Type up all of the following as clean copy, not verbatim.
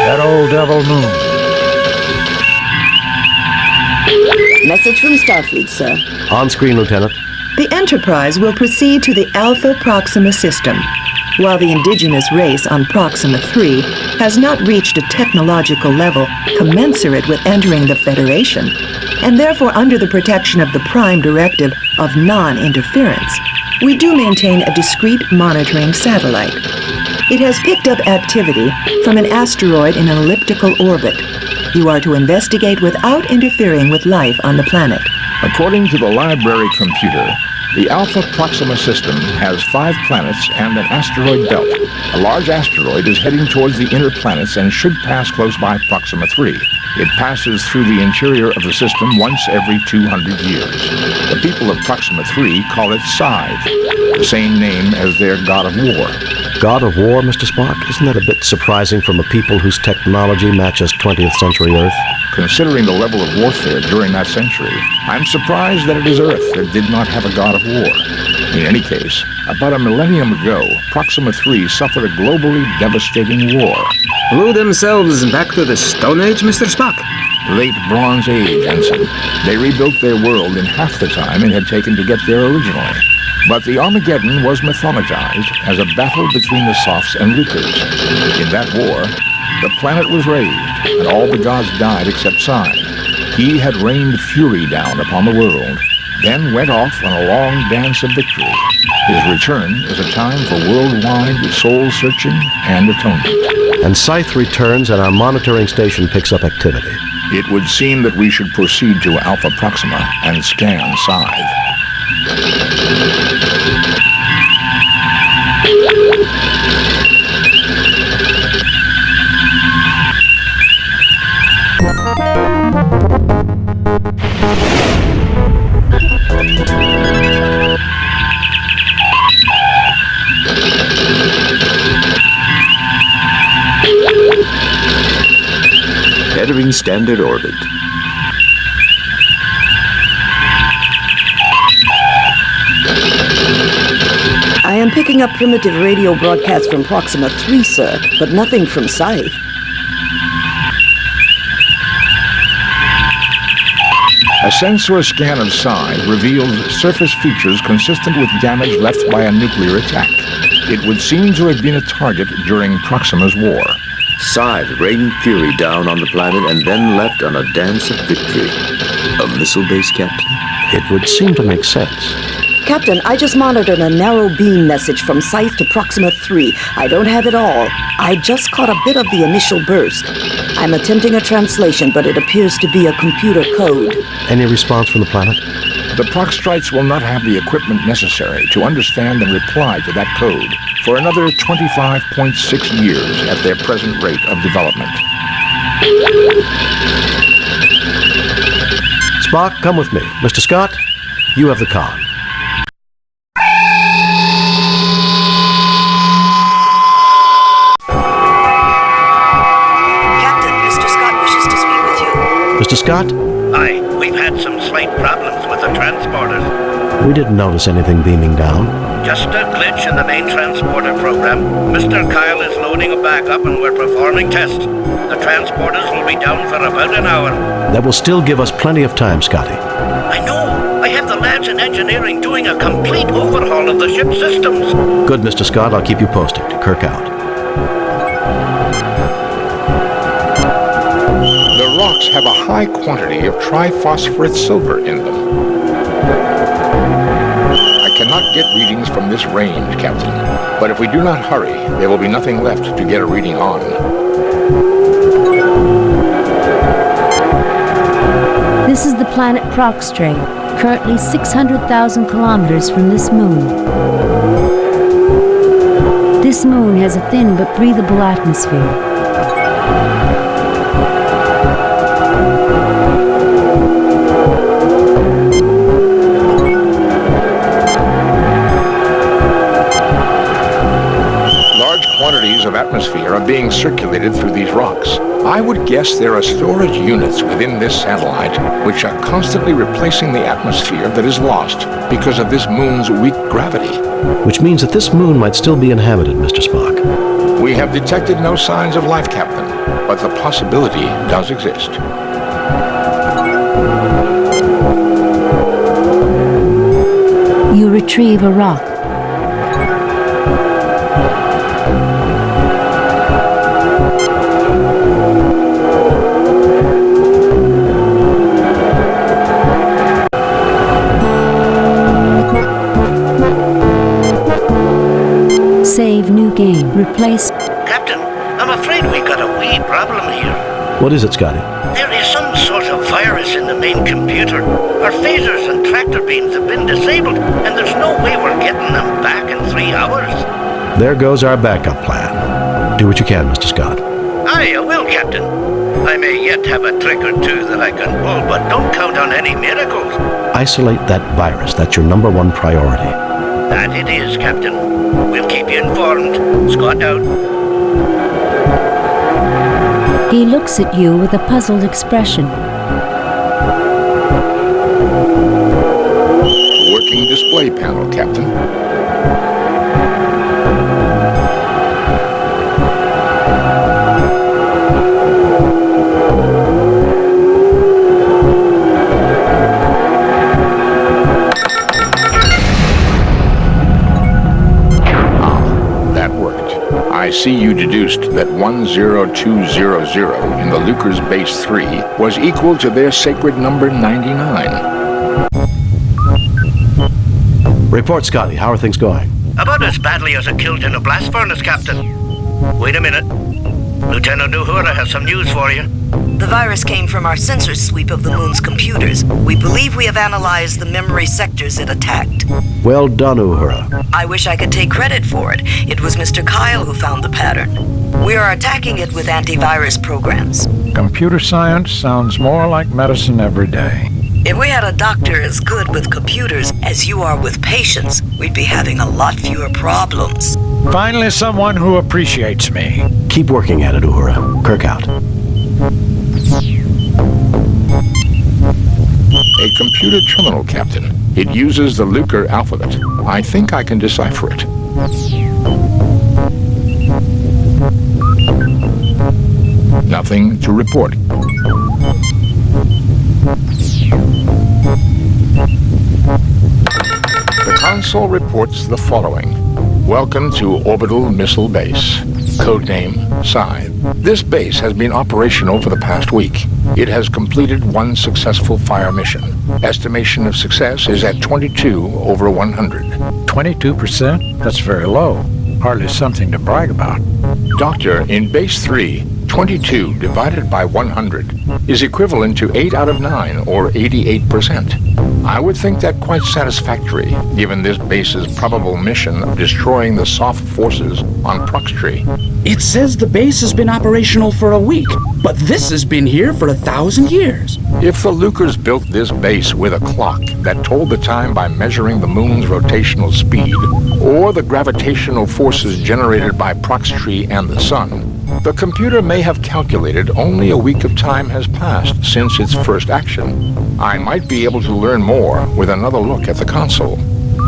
That old devil moon. Message from Starfleet, sir. On screen, Lieutenant. The Enterprise will proceed to the Alpha Proxima system. While the indigenous race on Proxima 3 has not reached a technological level commensurate with entering the Federation, and therefore under the protection of the Prime Directive of non-interference, we do maintain a discrete monitoring satellite. It has picked up activity from an asteroid in an elliptical orbit. You are to investigate without interfering with life on the planet. According to the library computer, the Alpha Proxima system has 5 planets and an asteroid belt. A large asteroid is heading towards the inner planets and should pass close by Proxima 3. It passes through the interior of the system once every 200 years. The people of Proxima 3 call it Scythe, the same name as their god of war. God of War, Mr. Spock? Isn't that a bit surprising from a people whose technology matches 20th century Earth? Considering the level of warfare during that century, I'm surprised that it is Earth that did not have a god of war. In any case, about a millennium ago, Proxima 3 suffered a globally devastating war. Blew themselves back to the Stone Age, Mr. Spock? Late Bronze Age, Ensign. They rebuilt their world in half the time it had taken to get there originally. But the Armageddon was mythologized as a battle between the Soths and Lucas. In that war, the planet was razed, and all the gods died except Scythe. He had rained fury down upon the world, then went off on a long dance of victory. His return is a time for worldwide soul-searching and atonement. And Scythe returns and our monitoring station picks up activity. It would seem that we should proceed to Alpha Proxima and scan Scythe. Entering standard orbit. I am picking up primitive radio broadcasts from Proxima 3, sir, but nothing from Scythe. A sensor scan of Scythe reveals surface features consistent with damage left by a nuclear attack. It would seem to have been a target during Proxima's war. Scythe rained fury down on the planet and then left on a dance of victory. A missile base, Captain? It would seem to make sense. Captain, I just monitored a narrow beam message from Scythe to Proxima 3. I don't have it all. I just caught a bit of the initial burst. I'm attempting a translation, but it appears to be a computer code. Any response from the planet? The Proxtrites will not have the equipment necessary to understand and reply to that code for another 25.6 years at their present rate of development. Spock, come with me. Mr. Scott, you have the con. Captain, Mr. Scott wishes to speak with you. Mr. Scott? Aye, we've had some slight problems with the transporters. We didn't notice anything beaming down. Just a glitch in the main transporter program. Mr. Kyle is loading a backup and we're performing tests. The transporters will be down for about an hour. That will still give us plenty of time, Scotty. I know. I have the lads in engineering doing a complete overhaul of the ship's systems. Good, Mr. Scott. I'll keep you posted. Kirk out. The rocks have a high quantity of triphosphorus silver in them. I cannot get readings from this range, Captain. But if we do not hurry, there will be nothing left to get a reading on. This is the planet Proxtrate, currently 600,000 kilometers from this moon. This moon has a thin but breathable atmosphere. quantities of atmosphere are being circulated through these rocks. I would guess there are storage units within this satellite which are constantly replacing the atmosphere that is lost because of this moon's weak gravity. Which means that this moon might still be inhabited, Mr. Spock. We have detected no signs of life, Captain, but the possibility does exist. You retrieve a rock. Save new game. Replace. Captain, I'm afraid we got a wee problem here. What is it, Scotty? There is some sort of virus in the main computer. Our phasers and tractor beams have been disabled, and there's no way we're getting them back in 3 hours. There goes our backup plan. Do what you can, Mr. Scott. Aye, I will, Captain. I may yet have a trick or two that I can pull, but don't count on any miracles. Isolate that virus. That's your number one priority. That it is, Captain. We'll keep you informed. Scott out. He looks at you with a puzzled expression. Working display panel, Captain. I see you deduced that 10200 in the Lucre's Base 3 was equal to their sacred number 99. Report, Scotty. How are things going? About as badly as a kilt in a blast furnace, Captain. Wait a minute. Lieutenant Uhura has some news for you. The virus came from our sensor sweep of the moon's computers. We believe we have analyzed the memory sectors it attacked. Well done, Uhura. I wish I could take credit for it. It was Mr. Kyle who found the pattern. We are attacking it with antivirus programs. Computer science sounds more like medicine every day. If we had a doctor as good with computers as you are with patients, we'd be having a lot fewer problems. Finally, someone who appreciates me. Keep working at it, Uhura. Kirk out. A computer terminal, Captain. It uses the Lucre alphabet. I think I can decipher it. Nothing to report. The console reports the following. Welcome to Orbital Missile Base. Codename Scythe. This base has been operational for the past week. It has completed one successful fire mission. Estimation of success is at 22 over 100. 22%? That's very low. Hardly something to brag about. Doctor, in Base 3, 22 divided by 100 is equivalent to 8 out of 9, or 88%. I would think that quite satisfactory, given this base's probable mission of destroying the soft forces on Proxtree. It says the base has been operational for a week, but this has been here for 1,000 years. If the Lucres built this base with a clock that told the time by measuring the moon's rotational speed, or the gravitational forces generated by Proxtree and the sun, the computer may have calculated only a week of time has passed since its first action. I might be able to learn more with another look at the console.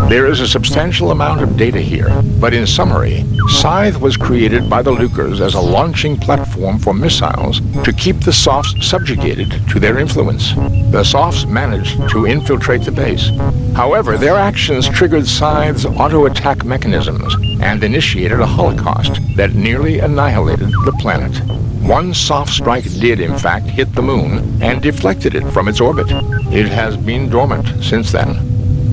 There is a substantial amount of data here, but in summary, Scythe was created by the Lucres as a launching platform for missiles to keep the Softs subjugated to their influence. The Softs managed to infiltrate the base. However, their actions triggered Scythe's auto-attack mechanisms and initiated a holocaust that nearly annihilated the planet. One soft strike did, in fact, hit the moon and deflected it from its orbit. It has been dormant since then.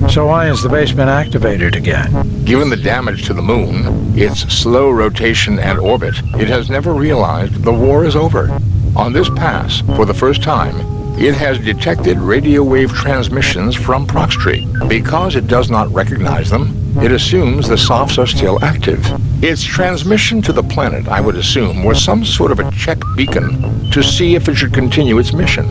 So why has the base been activated again? Given the damage to the moon, its slow rotation and orbit, it has never realized the war is over. On this pass, for the first time, it has detected radio wave transmissions from Proxtree. Because it does not recognize them, it assumes the Softs are still active. Its transmission to the planet, I would assume, was some sort of a check beacon to see if it should continue its mission.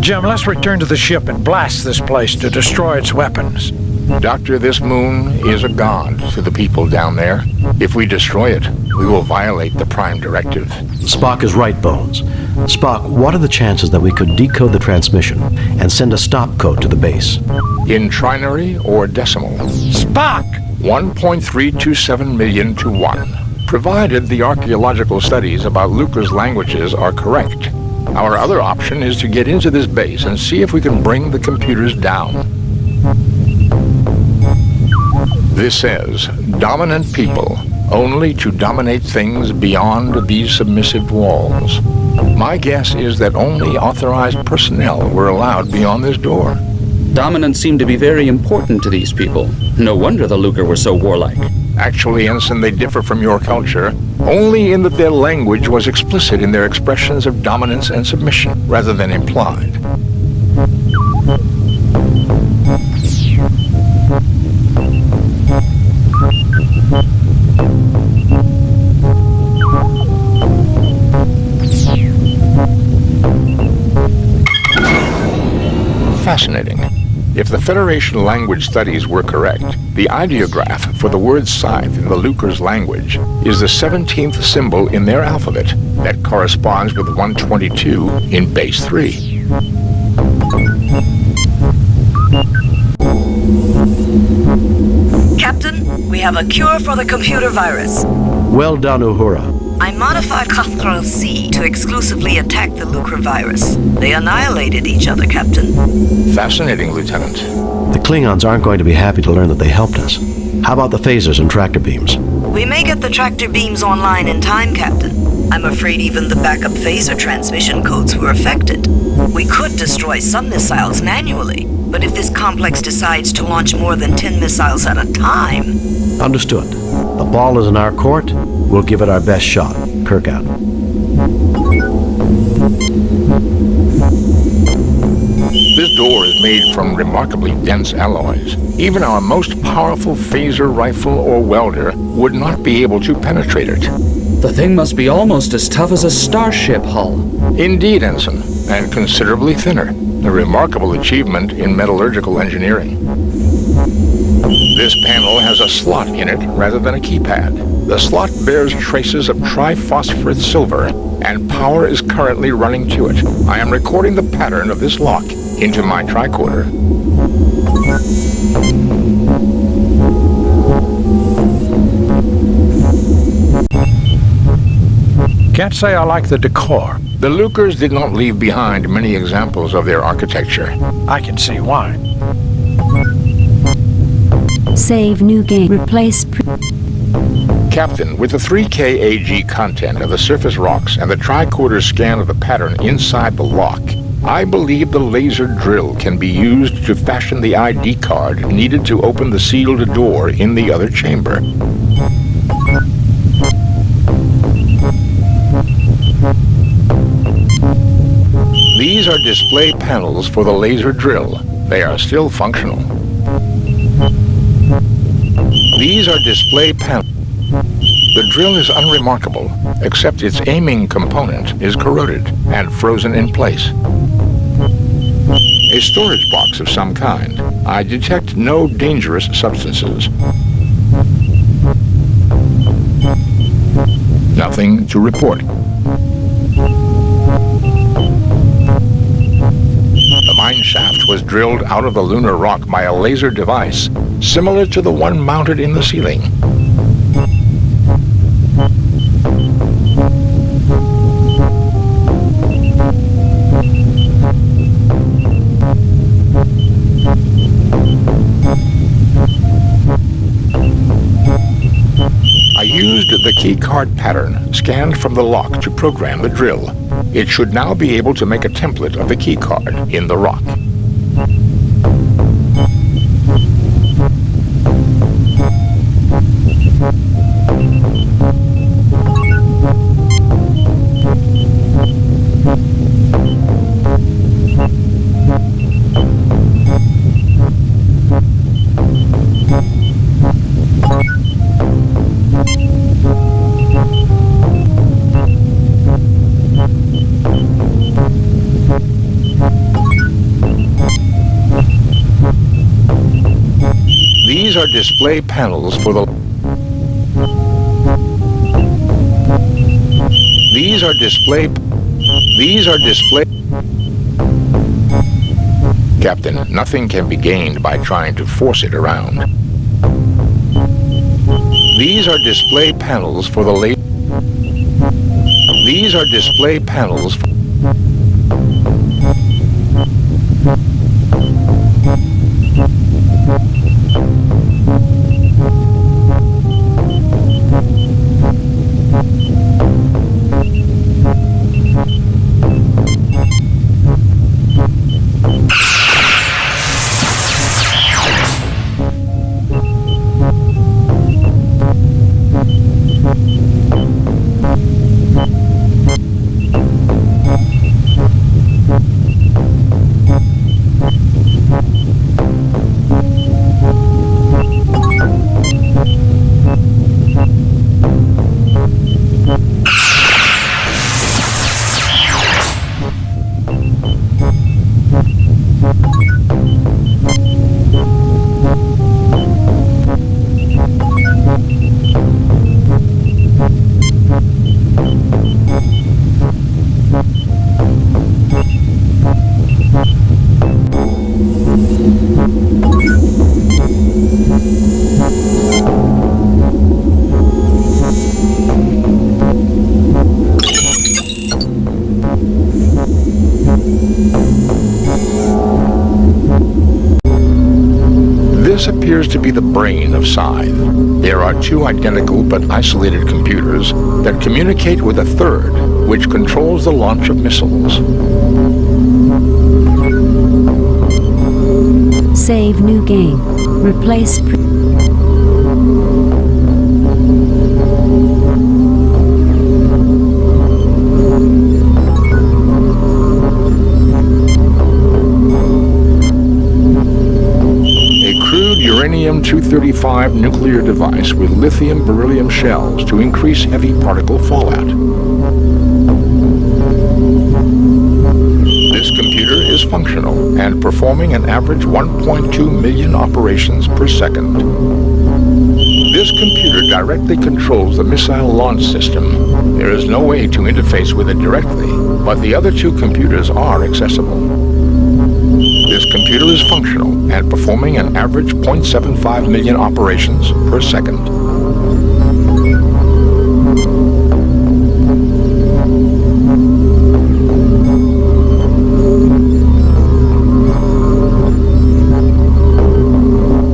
Jim, let's return to the ship and blast this place to destroy its weapons. Doctor, this moon is a god to the people down there. If we destroy it, we will violate the Prime Directive. Spock is right, Bones. Spock, what are the chances that we could decode the transmission and send a stop code to the base? In trinary or decimal? Spock! 1.327 million to 1, provided the archaeological studies about Lucre's languages are correct. Our other option is to get into this base and see if we can bring the computers down. This says, dominant people, only to dominate things beyond these submissive walls. My guess is that only authorized personnel were allowed beyond this door. Dominance seemed to be very important to these people. No wonder the Lucre were so warlike. Actually, Ensign, they differ from your culture, only in that their language was explicit in their expressions of dominance and submission, rather than implied. Fascinating. If the Federation language studies were correct, the ideograph for the word scythe in the Lucre's language is the 17th symbol in their alphabet that corresponds with 122 in base 3. Captain, we have a cure for the computer virus. Well done, Uhura. I modified Cathral C to exclusively attack the Lucre virus. They annihilated each other, Captain. Fascinating, Lieutenant. The Klingons aren't going to be happy to learn that they helped us. How about the phasers and tractor beams? We may get the tractor beams online in time, Captain. I'm afraid even the backup phaser transmission codes were affected. We could destroy some missiles manually, but if this complex decides to launch more than 10 missiles at a time... Understood. The ball is in our court. We'll give it our best shot. Kirk out. This door is made from remarkably dense alloys. Even our most powerful phaser rifle or welder would not be able to penetrate it. The thing must be almost as tough as a starship hull. Indeed, Ensign, and considerably thinner. A remarkable achievement in metallurgical engineering. This panel has a slot in it rather than a keypad. The slot bears traces of triphosphorus silver, and power is currently running to it. I am recording the pattern of this lock into my tricorder. Can't say I like the decor. The Lucres did not leave behind many examples of their architecture. I can see why. Save new game. Replace. Captain, with the 3K AG content of the surface rocks and the tricorder scan of the pattern inside the lock, I believe the laser drill can be used to fashion the ID card needed to open the sealed door in the other chamber. These are display panels for the laser drill. They are still functional. These are display panels. The drill is unremarkable, except its aiming component is corroded and frozen in place. A storage box of some kind. I detect no dangerous substances. Nothing to report. The mine shaft was drilled out of the lunar rock by a laser device, similar to the one mounted in the ceiling. I used the keycard pattern scanned from the lock to program the drill. It should now be able to make a template of the keycard in the rock. These are display panels for the... These are display... Captain, nothing can be gained by trying to force it around. These are display panels for the late... These are display panels for... This appears to be the brain of Scythe. There are two identical but isolated computers that communicate with a third, which controls the launch of missiles. Save new game. Replace... Uranium-235 nuclear device with lithium-beryllium shells to increase heavy particle fallout. This computer is functional and performing an average 1.2 million operations per second. This computer directly controls the missile launch system. There is no way to interface with it directly, but the other two computers are accessible. This computer is functional and performing an average 0.75 million operations per second.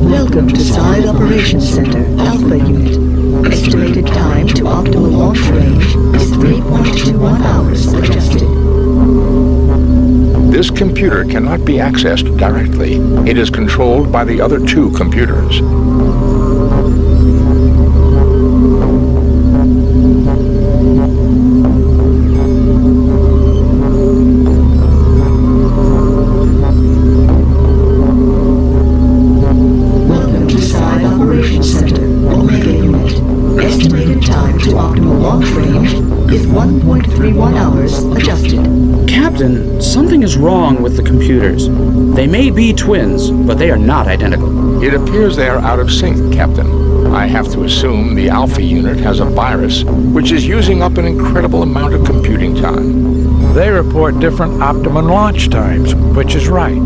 Welcome to Scythe Operations Center, Alpha Unit. Estimated time to optimal launch range is 3.21 hours adjusted. This computer cannot be accessed directly. It is controlled by the other two computers. Welcome to Scythe Operations Center, Omega Unit. Estimated time to optimal launch range is 1.31 hours adjusted. Captain, something is wrong with the computers. They may be twins, but they are not identical. It appears they are out of sync, Captain. I have to assume the Alpha unit has a virus, which is using up an incredible amount of computing time. They report different optimum launch times, which is right.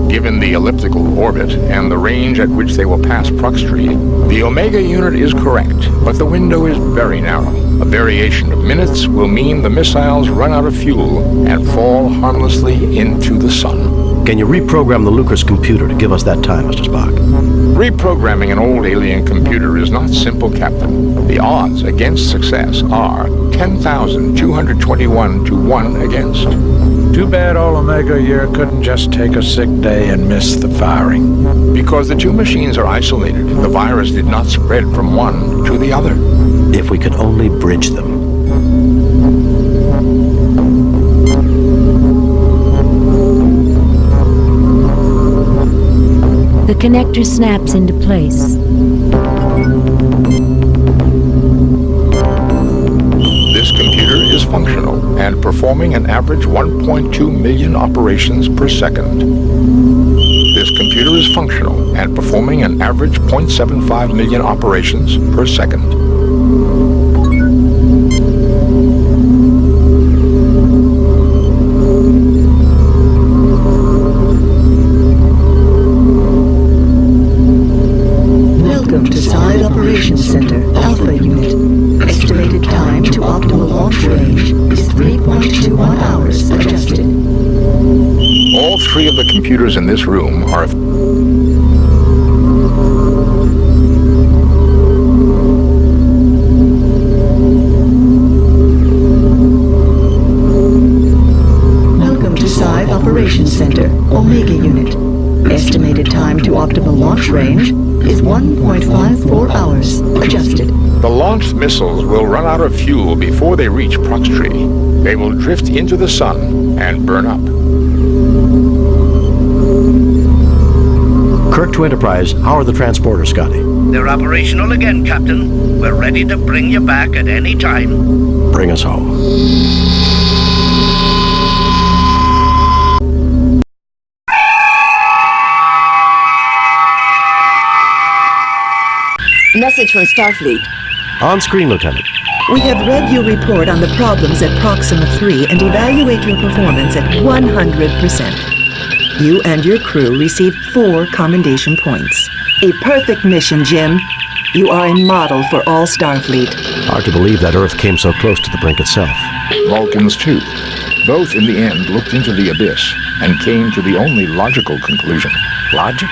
Given the elliptical orbit and the range at which they will pass Proxtree, the Omega unit is correct, but the window is very narrow. A variation of minutes will mean the missiles run out of fuel and fall harmlessly into the sun. Can you reprogram the Lucas computer to give us that time, Mr. Spock? Reprogramming an old alien computer is not simple, Captain. The odds against success are 10,221 to 1 against. Too bad all Omega here couldn't just take a sick day and miss the firing. Because the two machines are isolated, the virus did not spread from one to the other. If we could only bridge them. The connector snaps into place. This computer is functional and performing an average 1.2 million operations per second. This this computer is functional and performing an average 0.75 million operations per second. Welcome to Side Operations Center, Alpha Unit. Estimated time to optimal launch range is 3.21 hours adjusted. All three of the computers in this room are... Welcome to Side Operations Center, Omega Unit. Estimated time to optimal launch range is 1.54 hours adjusted. The launched missiles will run out of fuel before they reach Prox Tree. They will drift into the sun and burn up. Kirk to Enterprise, how are the transporters, Scotty? They're operational again, Captain. We're ready to bring you back at any time. Bring us home. Message from Starfleet. On screen, Lieutenant. We have read your report on the problems at Proxima 3 and evaluate your performance at 100%. You and your crew received 4 commendation points. A perfect mission, Jim. You are a model for all Starfleet. Hard to believe that Earth came so close to the brink itself. Vulcans, too. Both, in the end, looked into the abyss and came to the only logical conclusion. Logic?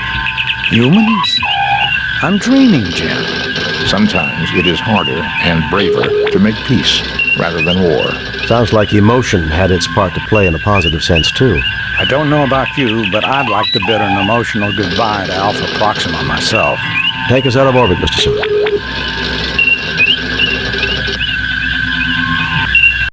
Humans? I'm dreaming, Jim. Sometimes it is harder and braver to make peace rather than war. Sounds like emotion had its part to play in a positive sense, too. I don't know about you, but I'd like to bid an emotional goodbye to Alpha Proxima myself. Take us out of orbit, Mr. Seward.